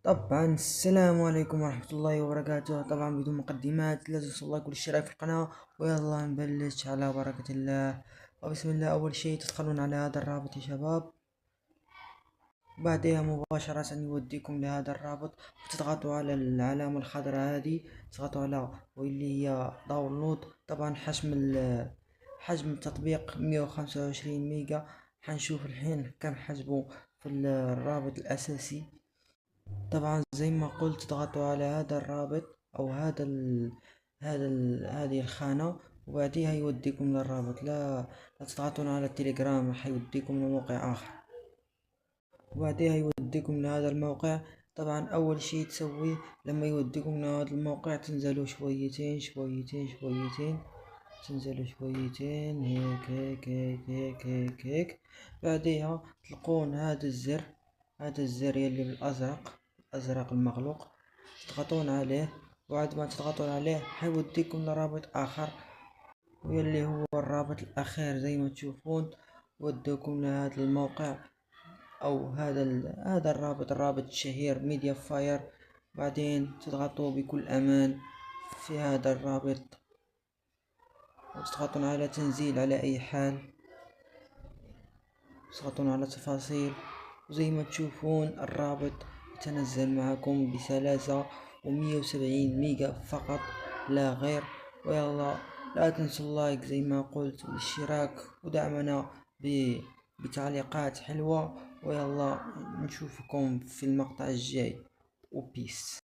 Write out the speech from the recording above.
طبعا السلام عليكم ورحمة الله وبركاته. طبعا بدون مقدمات لازم توصل لايك والاشتراك في القناة، ويلا نبلش على بركة الله وبسم الله. أول شيء تدخلون على هذا الرابط يا شباب، بعدها مباشرة يوديكم لهذا الرابط وتضغطوا على العلامة الخضراء هذه، تضغطوا على واللي هي داونلود. طبعا حجم التطبيق 125 ميجا. حنشوف الحين كم حجمه في الرابط الأساسي. طبعا زي ما قلت تضغطوا على هذا الرابط او هذه الخانة، وبعدها يوديكم للرابط. لا تضغطون على التليجرام، حيوديكم لموقع اخر، وبعدها يوديكم لهذا الموقع. طبعا اول شيء تسويه لما يوديكم لهذا الموقع، تنزلوا شويتين شويتين شويتين، تنزلوا شويتين هيك هيك هيك هيك هيك هيك. بعدها تلقون هذا الزر يلي بالازرق، الازرق المغلوق، تضغطون عليه. وبعد ما تضغطون عليه حيوديكم لرابط اخر، واللي هو الرابط الاخير. زي ما تشوفون ودوكم لهذا الموقع او هذا الرابط الشهير ميديا فاير. بعدين تضغطوا بكل امان في هذا الرابط وتضغطون على تنزيل على اي حال، تضغطون على تفاصيل، وزي ما تشوفون الرابط يتنزل معكم بسلاسة، و170 ميجا فقط لا غير. ويلا لا تنسوا اللايك زي ما قلت والاشتراك، ودعمنا بتعليقات حلوة. ويلا نشوفكم في المقطع الجاي، وبيس.